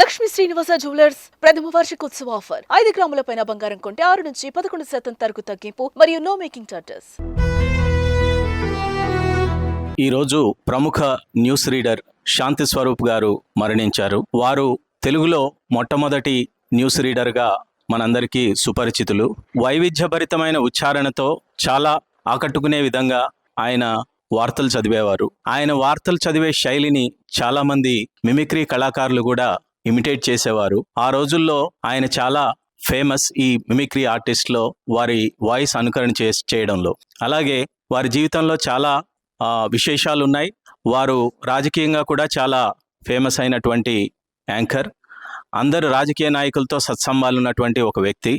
Lakshmi Srinivasa jewellers ప్రథమ వార్షికోత్సవ offer 5 గ్రాముల పైన బంగారం కొంటే 6 నుంచి 11% తరకు తగ్గింపు మరియు నో మేకింగ్ చార్జెస్. ఈరోజు ప్రముఖ న్యూస్ రీడర్ శాంతి స్వరూప్ గారు మరణించారు. వారు తెలుగులో మొట్టమొదటి న్యూస్ రీడర్గా మనందరికీ సుపరిచితులు. వైవిధ్యభరితమైన ఉచ్చారణతో చాలా ఆకట్టుకునే విధంగా ఆయన వార్తలు చదివేవారు. ఆయన వార్తలు చదివే శైలిని చాలామంది మిమిక్రీ కళాకారులు కూడా ఇమిటేట్ చేసేవారు. ఆ రోజుల్లో ఆయన చాలా ఫేమస్ ఈ మిమిక్రీ ఆర్టిస్ట్లో వారి వాయిస్ అనుకరణ చేయడంలో. అలాగే వారి జీవితంలో చాలా విశేషాలు ఉన్నాయి. వారు రాజకీయంగా కూడా చాలా ఫేమస్ అయినటువంటి యాంకర్. అందరు రాజకీయ నాయకులతో సత్సంబాలు ఉన్నటువంటి ఒక వ్యక్తి.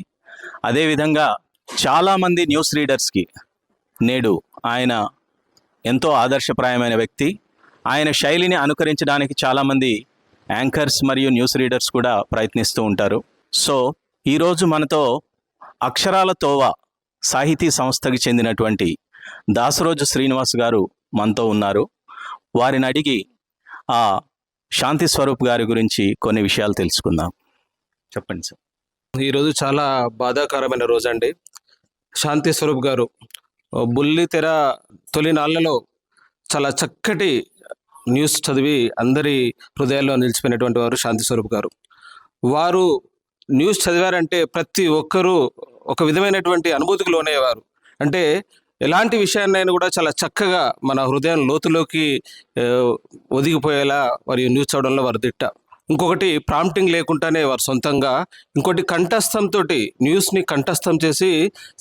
అదేవిధంగా చాలామంది న్యూస్ రీడర్స్కి నేడు ఆయన ఎంతో ఆదర్శప్రాయమైన వ్యక్తి. ఆయన శైలిని అనుకరించడానికి చాలామంది యాంకర్స్ మరియు న్యూస్ రీడర్స్ కూడా ప్రయత్నిస్తూ ఉంటారు. సో ఈరోజు మనతో అక్షరాల తోవ సాహితీ సంస్థకి చెందినటువంటి దాసరోజు శ్రీనివాస్ గారు మనతో ఉన్నారు. వారిని అడిగి ఆ శాంతి స్వరూప్ గారి గురించి కొన్ని విషయాలు తెలుసుకుందాం. చెప్పండి సార్. ఈరోజు చాలా బాధాకరమైన రోజు అండి. శాంతి స్వరూప్ గారు బుల్లితెర తొలి నాళ్లలో చాలా చక్కటి న్యూస్ చదివి అందరి హృదయాల్లో నిలిచిపోయినటువంటి వారు శాంతి స్వరూప్ గారు. వారు న్యూస్ చదివారంటే ప్రతి ఒక్కరూ ఒక విధమైనటువంటి అనుభూతికి లోనయ్యేవారు. అంటే ఎలాంటి విషయాన్నైనా కూడా చాలా చక్కగా మన హృదయం లోతులోకి ఒదిగిపోయేలా వారి న్యూస్ చదవడంలో వారు దిట్ట. ఇంకొకటి ప్రాంప్టింగ్ లేకుండానే వారు సొంతంగా, ఇంకోటి కంఠస్థంతో న్యూస్ని కంఠస్థం చేసి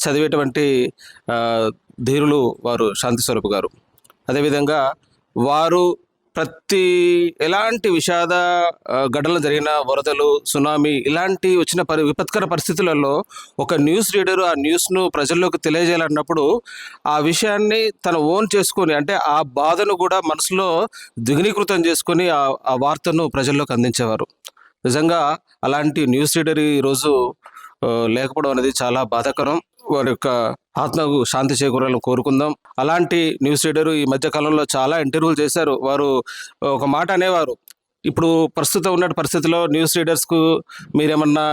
చదివేటువంటి ధీరులు వారు శాంతి స్వరూప్ గారు. అదేవిధంగా వారు ప్రతి ఎలాంటి విషాద ఘటనలు జరిగిన, వరదలు, సునామీ ఇలాంటి వచ్చిన విపత్కర పరిస్థితులలో ఒక న్యూస్ రీడరు ఆ న్యూస్ను ప్రజల్లోకి తెలియజేయాలన్నప్పుడు ఆ విషయాన్ని తన ఓన్ చేసుకొని, అంటే ఆ బాధను కూడా మనసులో ద్విగుణీకృతం చేసుకొని ఆ వార్తను ప్రజల్లోకి అందించేవారు. నిజంగా అలాంటి న్యూస్ రీడర్ ఈరోజు లేకపోవడం అనేది చాలా బాధాకరం. వారి యొక్క ఆత్మకు శాంతి చేకూరాలని కోరుకుందాం. అలాంటి న్యూస్ రీడరు ఈ మధ్య కాలంలో చాలా ఇంటర్వ్యూలు చేశారు. వారు ఒక మాట అనేవారు, ఇప్పుడు ప్రస్తుతం ఉన్న పరిస్థితిలో న్యూస్ రీడర్స్కు మీరేమన్నా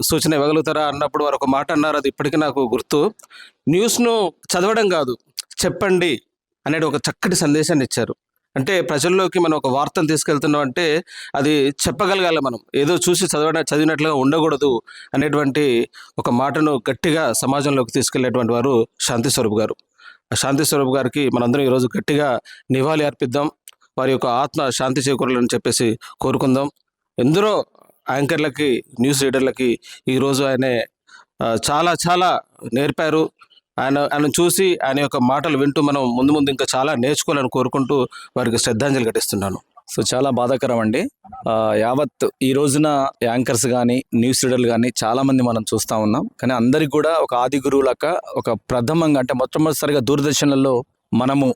సూచన ఇవ్వగలుగుతారా అన్నప్పుడు వారు ఒక మాట అన్నారు. అది ఇప్పటికీ నాకు గుర్తు. న్యూస్ను చదవడం కాదు, చెప్పండి అనేది ఒక చక్కటి సందేశాన్ని ఇచ్చారు. అంటే ప్రజల్లోకి మనం ఒక వార్తను తీసుకెళ్తున్నాం అంటే అది చెప్పగలగాలి. మనం ఏదో చూసి చదివినట్లుగా ఉండకూడదు అనేటువంటి ఒక మాటను గట్టిగా సమాజంలోకి తీసుకెళ్లేటువంటి వారు శాంతి స్వరూప్ గారు. శాంతి స్వరూప్ గారికి మనందరం ఈరోజు గట్టిగా నివాళి అర్పిద్దాం. వారి యొక్క ఆత్మ శాంతి చేకూరాలని చెప్పేసి కోరుకుందాం. ఎందరో యాంకర్లకి, న్యూస్ రీడర్లకి ఈరోజు ఆయనే చాలా చాలా నేర్పారు. ఆయన చూసి ఆయన యొక్క మాటలు వింటూ మనం ముందు ఇంకా చాలా నేర్చుకోవాలని కోరుకుంటూ వారికి శ్రద్ధాంజలి ఘటిస్తున్నాను. సో చాలా బాధాకరం అండి. యావత్ ఈ రోజున యాంకర్స్ కానీ, న్యూస్ రీడర్లు కానీ చాలామంది మనం చూస్తూ ఉన్నాం. కానీ అందరికి కూడా ఒక ఆది గురువులక, ఒక ప్రథమంగా అంటే మొట్టమొదటిసారిగా దూరదర్శన్లలో మనము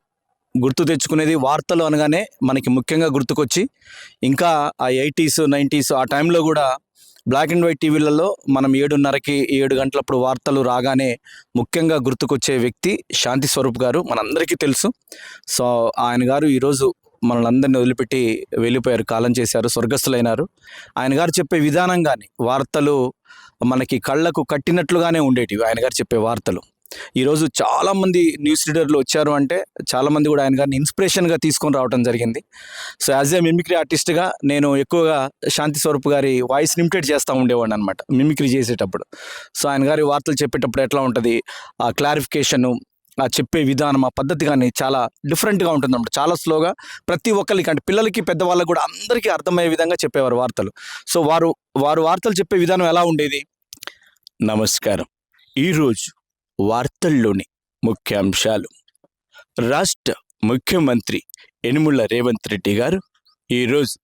గుర్తు తెచ్చుకునేది వార్తలు అనగానే మనకి ముఖ్యంగా గుర్తుకొచ్చి, ఇంకా ఆ 80s 90s ఆ టైంలో కూడా బ్లాక్ అండ్ వైట్ టీవీలలో మనం 7:30కి 7 గంటలప్పుడు వార్తలు రాగానే ముఖ్యంగా గుర్తుకొచ్చే వ్యక్తి శాంతి స్వరూప్ గారు, మనందరికీ తెలుసు. సో ఆయన గారు ఈరోజు మనల్ని వదిలిపెట్టి వెళ్ళిపోయారు, కాలం చేశారు, స్వర్గస్థులైనారు. ఆయన గారు చెప్పే విధానం కానీ, వార్తలు మనకి కళ్ళకు కట్టినట్లుగానే ఉండేటివి ఆయన గారు చెప్పే వార్తలు. ఈరోజు చాలామంది న్యూస్ రీడర్లు వచ్చారు అంటే చాలామంది కూడా ఆయన గారిని ఇన్స్పిరేషన్గా తీసుకొని రావడం జరిగింది. సో యాజ్ ఏ మిమిక్రీ ఆర్టిస్ట్గా నేను ఎక్కువగా శాంతి స్వరూప్ గారి వాయిస్ ఇమిటేట్ చేస్తూ ఉండేవాడిని అనమాట మిమిక్రీ చేసేటప్పుడు. సో ఆయన గారి వార్తలు చెప్పేటప్పుడు ఎట్లా ఉంటుంది, ఆ క్లారిఫికేషను, ఆ చెప్పే విధానం, ఆ పద్ధతి కానీ చాలా డిఫరెంట్గా ఉంటుంది అన్నమాట. చాలా స్లోగా ప్రతి ఒక్కరికి, అంటే పిల్లలకి, పెద్దవాళ్ళకి కూడా అందరికీ అర్థమయ్యే విధంగా చెప్పేవారు వార్తలు. సో వారు వార్తలు చెప్పే విధానం ఎలా ఉండేది. నమస్కారం, ఈరోజు వార్తల్లోని ముఖ్యాంశాలు. రాష్ట్ర ముఖ్యమంత్రి యనుమల రేవంత్ రెడ్డి గారు ఈరోజు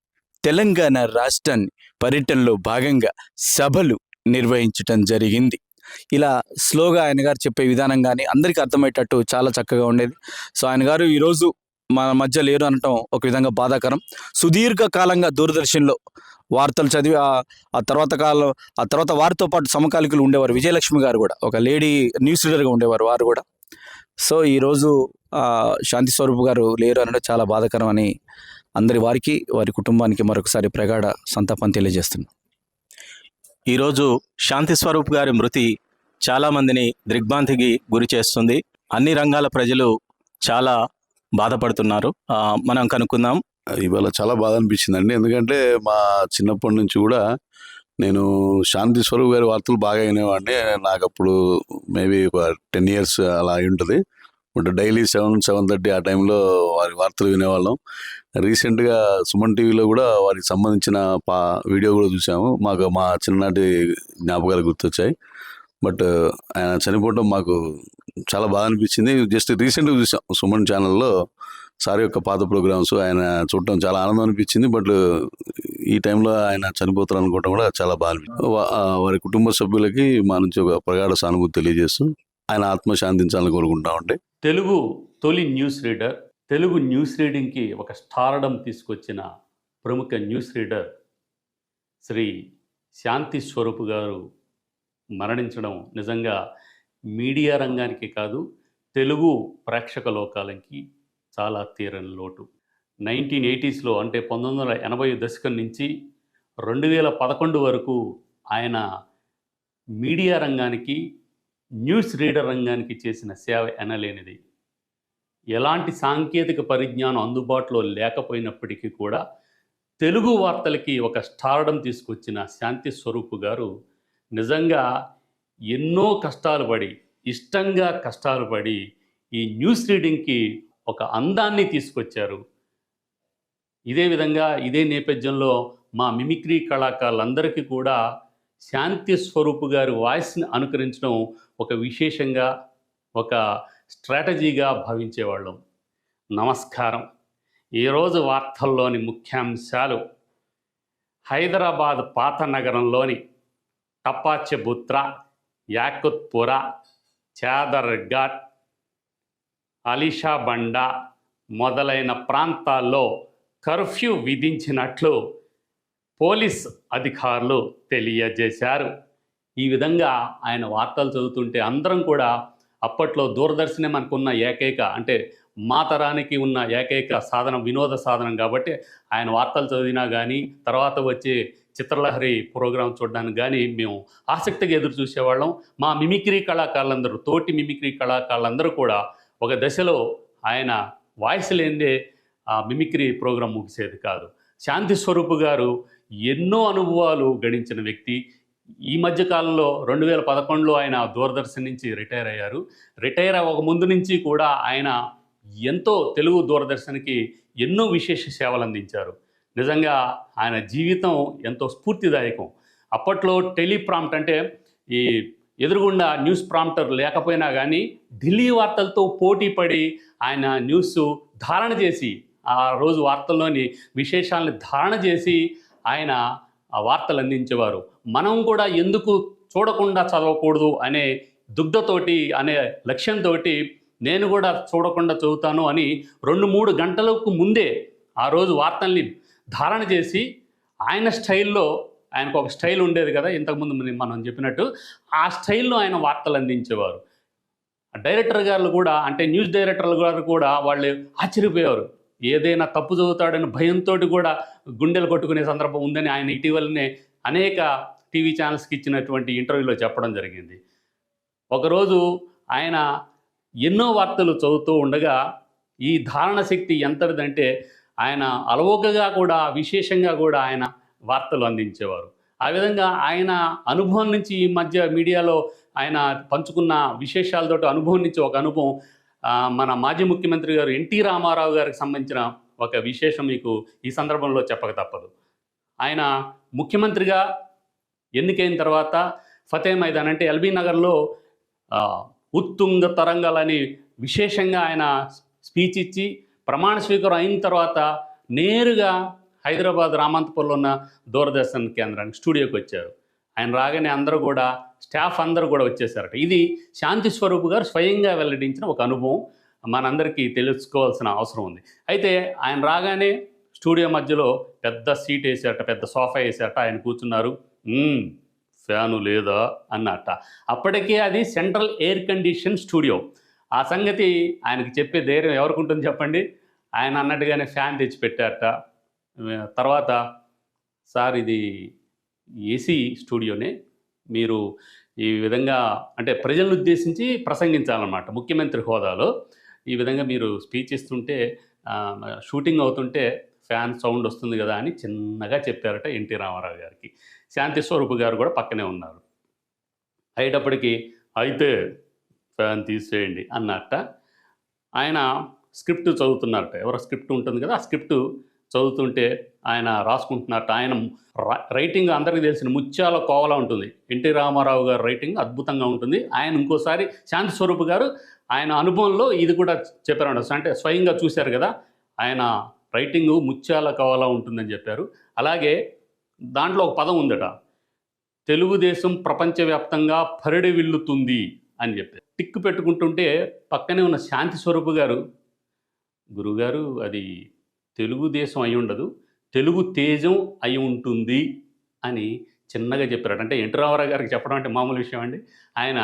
తెలంగాణ రాష్ట్రాన్ని పర్యటనలో భాగంగా సభలు నిర్వహించటం జరిగింది. ఇలా స్లోగా ఆయన గారు చెప్పే విధానం కానీ అందరికీ అర్థమయ్యేటట్టు చాలా చక్కగా ఉండేది. సో ఆయన గారు ఈరోజు మన మధ్య లేరు అనటం ఒక విధంగా బాధాకరం. సుదీర్ఘకాలంగా దూరదర్శన్లో వార్తలు చదివి ఆ తర్వాత వారితో పాటు సమకాలికులు ఉండేవారు. విజయలక్ష్మి గారు కూడా ఒక లేడీ న్యూస్ రీడర్గా ఉండేవారు వారు కూడా. సో ఈరోజు శాంతి స్వరూప్ గారు లేరు అనడం చాలా బాధాకరం అని అందరి వారికి వారి కుటుంబానికి మరొకసారి ప్రగాఢ సంతాపాన్ని తెలియజేస్తున్నాం. ఈరోజు శాంతి స్వరూప్ గారి మృతి చాలామందిని దిగ్భ్రాంతికి గురి చేస్తుంది. అన్ని రంగాల ప్రజలు చాలా బాధపడుతున్నారు. మనం కనుక్కుందాం. ఇవాళ చాలా బాధ అనిపించిందండి. ఎందుకంటే మా చిన్నప్పటి నుంచి కూడా నేను శాంతి స్వరూప్ గారి వార్తలు బాగా వినేవాడిని. నాకు అప్పుడు మేబీ ఒక 10 years అలా అయి ఉంటుంది. బట్ డైలీ 7-7:30 ఆ టైంలో వారి వార్తలు వినేవాళ్ళం. రీసెంట్గా సుమన్ టీవీలో కూడా వారికి సంబంధించిన వీడియో కూడా చూసాము. మాకు మా చిన్ననాటి జ్ఞాపకాలు గుర్తొచ్చాయి. బట్ ఆయన చనిపోవడం మాకు చాలా బాధ అనిపించింది. జస్ట్ రీసెంట్గా చూసాం సుమన్ ఛానల్లో సార్ యొక్క పాత ప్రోగ్రామ్స్. ఆయన చూడటం చాలా ఆనందం అనిపించింది. బట్ ఈ టైంలో ఆయన చనిపోతారు అనుకోవడం కూడా చాలా బాధ అనిపించింది. వారి కుటుంబ సభ్యులకి మా నుంచి ఒక ప్రగాఢ సానుభూతి తెలియజేస్తూ ఆయన ఆత్మ శాంతించాలని కోరుకుంటామండి. తెలుగు తొలి న్యూస్ రీడర్, తెలుగు న్యూస్ రీడింగ్కి ఒక స్టార్డమ్ తీసుకొచ్చిన ప్రముఖ న్యూస్ రీడర్ శ్రీ శాంతి స్వరూప్ గారు మరణించడం నిజంగా మీడియా రంగానికి కాదు, తెలుగు ప్రేక్షక లోకాలకి చాలా తీరని లోటు. 1980s అంటే 1980 దశకం నుంచి 2011 వరకు ఆయన మీడియా రంగానికి, న్యూస్ రీడర్ రంగానికి చేసిన సేవ ఎనలేనిది. ఎలాంటి సాంకేతిక పరిజ్ఞానం అందుబాటులో లేకపోయినప్పటికీ కూడా తెలుగు వార్తలకి ఒక స్టార్డమ్ తీసుకొచ్చిన శాంతి స్వరూప్ గారు నిజంగా ఎన్నో కష్టాలు పడి, ఇష్టంగా కష్టాలు పడి ఈ న్యూస్ రీడింగ్కి ఒక అందాన్ని తీసుకొచ్చారు. ఇదే విధంగా ఇదే నేపథ్యంలో మా మిమిక్రీ కళాకారులందరికీ కూడా శాంతి స్వరూప్ గారి వాయిస్ని అనుకరించడం ఒక విశేషంగా, ఒక స్ట్రాటజీగా భావించేవాళ్ళం. నమస్కారం. ఈరోజు వార్తల్లోని ముఖ్యాంశాలు: హైదరాబాద్ పాత నగరంలోని టపాచెబుత్రా, యాకుత్పురా, చాదర్ఘాట్, అలీషాబండ మొదలైన ప్రాంతాల్లో కర్ఫ్యూ విధించినట్లు పోలీస్ అధికారులు తెలియజేశారు. ఈ విధంగా ఆయన వార్తలు చదువుతుంటే అందరం కూడా, అప్పట్లో దూరదర్శనే మనకున్న ఏకైక, అంటే మా తరానికి ఉన్న ఏకైక సాధనం, వినోద సాధనం కాబట్టి ఆయన వార్తలు చదివినా కానీ, తర్వాత వచ్చే చిత్రలహరి ప్రోగ్రాం చూడడానికి కానీ మేము ఆసక్తిగా ఎదురు చూసేవాళ్ళం. మా మిమిక్రీ కళాకారులందరూ, తోటి మిమిక్రీ కళాకారులందరూ కూడా ఒక దశలో ఆయన వాయిస్ లేనిదే ఆ మిమిక్రీ ప్రోగ్రాం ముగిసేది కాదు. శాంతి స్వరూప్ గారు ఎన్నో అనుభవాలు గడించిన వ్యక్తి. ఈ మధ్యకాలంలో 2011లో ఆయన దూరదర్శన్ నుంచి రిటైర్ అయ్యారు. రిటైర్ అవ్వక ముందు నుంచి కూడా ఆయన ఎంతో తెలుగు దూరదర్శన్కి ఎన్నో విశేష సేవలు అందించారు. నిజంగా ఆయన జీవితం ఎంతో స్ఫూర్తిదాయకం. అప్పట్లో టెలిప్రాంప్ట్ అంటే ఈ ఎదురుగుండా న్యూస్ ప్రాంప్టర్ లేకపోయినా కానీ ఢిల్లీ వార్తలతో పోటీ పడి ఆయన న్యూస్ ధారణ చేసి, ఆ రోజు వార్తల్లోని విశేషాలను ధారణ చేసి ఆయన ఆ వార్తలు అందించేవారు. మనం కూడా ఎందుకు చూడకుండా చదవకూడదు అనే దుగ్ధతోటి, అనే లక్ష్యంతో నేను కూడా చూడకుండా చదువుతాను అని 2-3 గంటలకు ముందే ఆ రోజు వార్తల్ని ధారణ చేసి ఆయన స్టైల్లో, ఆయనకు ఒక స్టైల్ ఉండేది కదా ఇంతకుముందు మనం చెప్పినట్టు, ఆ స్టైల్లో ఆయన వార్తలు అందించేవారు. డైరెక్టర్ గారు కూడా, అంటే న్యూస్ డైరెక్టర్లు గారు కూడా వాళ్ళు ఆశ్చర్యపోయేవారు. ఏదైనా తప్పు చదువుతాడని భయంతో కూడా గుండెలు కొట్టుకునే సందర్భం ఉందని ఆయన ఇటీవలనే అనేక టీవీ ఛానల్స్కి ఇచ్చినటువంటి ఇంటర్వ్యూలో చెప్పడం జరిగింది. ఒకరోజు ఆయన ఎన్నో వార్తలు చదువుతూ ఉండగా ఈ ధారణ శక్తి ఎంతటిదంటే ఆయన అలవోకగా కూడా, విశేషంగా కూడా ఆయన వార్తలు అందించేవారు. ఆ విధంగా ఆయన అనుభవం నుంచి, ఈ మధ్య మీడియాలో ఆయన పంచుకున్న విశేషాలతో అనుభవం నుంచి ఒక అనుభవం, మన మాజీ ముఖ్యమంత్రి గారు ఎన్టీ రామారావు గారికి సంబంధించిన ఒక విశేషం మీకు ఈ సందర్భంలో చెప్పక తప్పదు. ఆయన ముఖ్యమంత్రిగా ఎన్నికైన తర్వాత ఫతే మైదాన్ అంటే ఎల్బీ నగర్లో ఉత్తుంగ తరంగాలని విశేషంగా ఆయన స్పీచ్ ఇచ్చి ప్రమాణ స్వీకారం అయిన తర్వాత నేరుగా హైదరాబాద్ రామంతపూర్లో ఉన్న దూరదర్శన్ కేంద్రానికి స్టూడియోకి వచ్చారు. ఆయన రాగానే అందరూ కూడా, స్టాఫ్ అందరూ కూడా వచ్చేసారట. ఇది శాంతి స్వరూప్ గారు స్వయంగా వెల్లడించిన ఒక అనుభవం, మనందరికీ తెలుసుకోవాల్సిన అవసరం ఉంది. అయితే ఆయన రాగానే స్టూడియో మధ్యలో పెద్ద సీట్ వేసారట, పెద్ద సోఫా వేసారట. ఆయన కూర్చున్నారు. ఫ్యాను లేదా అన్నట్ట. అప్పటికే అది సెంట్రల్ ఎయిర్ కండిషన్ స్టూడియో. ఆ సంగతి ఆయనకి చెప్పే ధైర్యం ఎవరికి ఉంటుంది చెప్పండి? ఆయన అన్నట్టుగానే ఫ్యాన్ తెచ్చిపెట్టారట. తర్వాత సార్ ఇది ఏసీ స్టూడియోనే, మీరు ఈ విధంగా అంటే ప్రజలను ఉద్దేశించి ప్రసంగించాలన్నమాట ముఖ్యమంత్రి హోదాలో. ఈ విధంగా మీరు స్పీచ్ ఇస్తుంటే షూటింగ్ అవుతుంటే ఫ్యాన్ సౌండ్ వస్తుంది కదా అని చిన్నగా చెప్పారట ఎన్టీ రామారావు గారికి. శాంతి స్వరూప్ గారు కూడా పక్కనే ఉన్నారు. అయ్యేటప్పటికి అయితే ఫ్యాన్ తీసేయండి అన్నట్ట. ఆయన స్క్రిప్ట్ చదువుతున్నారట. ఎవరో స్క్రిప్ట్ ఉంటుంది కదా, ఆ స్క్రిప్ట్ చదువుతుంటే ఆయన రాసుకుంటున్నట్ట. ఆయన రైటింగ్ అందరికీ తెలిసిన ముత్యాల కోవలా ఉంటుంది. ఎన్టీ రామారావు గారు రైటింగ్ అద్భుతంగా ఉంటుంది. ఆయన ఇంకోసారి శాంతి స్వరూప్ గారు ఆయన అనుభవంలో ఇది కూడా చెప్పారంట. అంటే స్వయంగా చూశారు కదా, ఆయన రైటింగ్ ముత్యాల కోవలా ఉంటుందని చెప్పారు. అలాగే దాంట్లో ఒక పదం ఉందట, తెలుగుదేశం ప్రపంచవ్యాప్తంగా పరిడివిల్లుతుంది అని చెప్పారు. టిక్కు పెట్టుకుంటుంటే పక్కనే ఉన్న శాంతి స్వరూప్ గారు, గురుగారు అది తెలుగుదేశం అయి ఉండదు, తెలుగు తేజం అయి ఉంటుంది అని చిన్నగా చెప్పారట. అంటే ఎన్టీ రామారావు గారికి చెప్పడం అంటే మామూలు విషయం అండి. ఆయన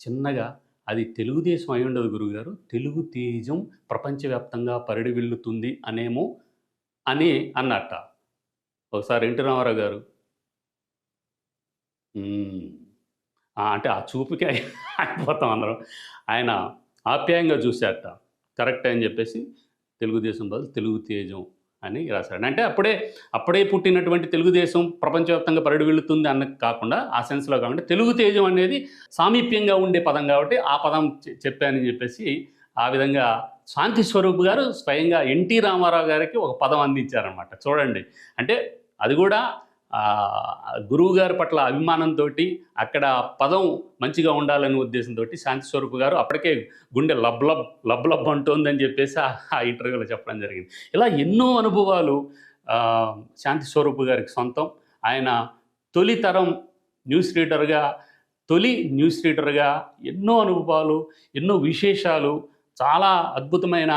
చిన్నగా అది తెలుగుదేశం అయి ఉండదు గురుగారు, తెలుగు తేజం ప్రపంచవ్యాప్తంగా పరిడివిల్లుతుంది అనేమో అని అన్నట్ట. ఒకసారి ఎన్టీ రామారావు గారు అంటే ఆ చూపుకి అయిపోతాం అందరం. ఆయన ఆప్యాయంగా చూశారట. కరెక్ట్ అని చెప్పేసి తెలుగుదేశం బదులు తెలుగు తేజం అని రాశాడు. అంటే అప్పుడే పుట్టినటువంటి తెలుగుదేశం ప్రపంచవ్యాప్తంగా పరిడివిల్లుతుంది అన్న కాకుండా, ఆ సెన్స్లో కాకుండా తెలుగు తేజం అనేది సామీప్యంగా ఉండే పదం కాబట్టి ఆ పదం చెప్పానని చెప్పేసి ఆ విధంగా శాంతి స్వరూప్ గారు స్వయంగా ఎన్టీ రామారావు గారికి ఒక పదం అందించారనమాట. చూడండి, అంటే అది కూడా గురువు గారి పట్ల అభిమానంతో, అక్కడ పదం మంచిగా ఉండాలనే ఉద్దేశంతో శాంతి స్వరూప్ గారు అప్పటికే గుండె లబ్ అంటోందని చెప్పేసి ఆ ఇంటర్వ్యూలో చెప్పడం జరిగింది. ఇలా ఎన్నో అనుభవాలు శాంతి స్వరూప్ గారికి సొంతం. ఆయన తొలి న్యూస్ రీడర్గా ఎన్నో అనుభవాలు, ఎన్నో విశేషాలు, చాలా అద్భుతమైన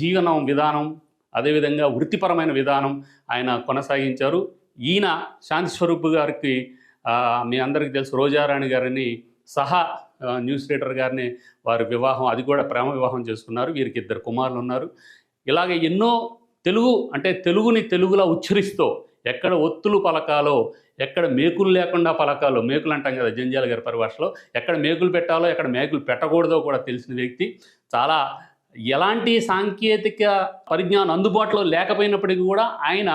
జీవనం విధానం, అదేవిధంగా వృత్తిపరమైన విధానం ఆయన కొనసాగించారు. ఈయన శాంతి స్వరూప్ గారికి మీ అందరికీ తెలుసు, రోజారాణి గారిని సహా న్యూస్ రీడర్ గారిని వారి వివాహం, అది కూడా ప్రేమ వివాహం చేసుకున్నారు. వీరికి 2 కుమారులు ఉన్నారు. ఇలాగ ఎన్నో తెలుగుని తెలుగులా ఉచ్చరిస్తూ ఎక్కడ ఒత్తులు పలకాలో, ఎక్కడ మేకులు లేకుండా పలకాలో, మేకులు అంటాం కదా జంజాల గారి పరిభాషలో, ఎక్కడ మేకులు పెట్టాలో ఎక్కడ మేకులు పెట్టకూడదో కూడా తెలిసిన వ్యక్తి. చాలా ఎలాంటి సాంకేతిక పరిజ్ఞానం అందుబాటులో లేకపోయినప్పటికీ కూడా ఆయన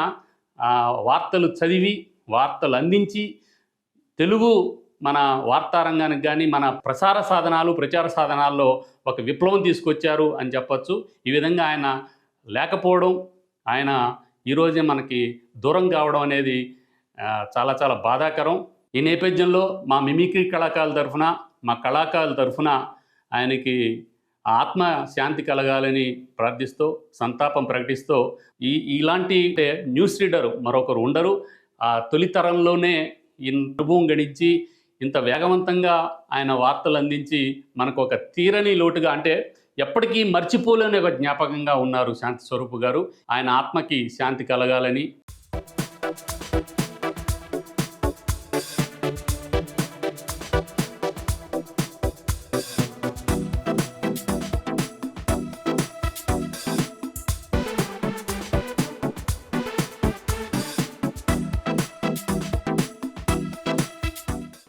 వార్తలు చదివి, వార్తలు అందించి, తెలుగు మన వార్తారంగానికి కానీ మన ప్రచార సాధనాల్లో ఒక విప్లవం తీసుకొచ్చారు అని చెప్పచ్చు. ఈ విధంగా ఆయన లేకపోవడం, ఆయన ఈరోజే మనకి దూరం కావడం అనేది చాలా చాలా బాధాకరం. ఈ నేపథ్యంలో మా మిమిక్రీ కళాకారుల తరఫున ఆయనకి ఆత్మ శాంతి కలగాలని ప్రార్థిస్తూ, సంతాపం ప్రకటిస్తూ, ఇలాంటి న్యూస్ రీడర్ మరొకరు ఉండరు. ఆ తొలితరంలోనే ఈ అనుభవం గడించి ఇంత వేగవంతంగా ఆయన వార్తలు అందించి మనకు ఒక తీరని లోటుగా, అంటే ఎప్పటికీ మర్చిపోలేని ఒక జ్ఞాపకంగా ఉన్నారు శాంతి స్వరూప్ గారు. ఆయన ఆత్మకి శాంతి కలగాలని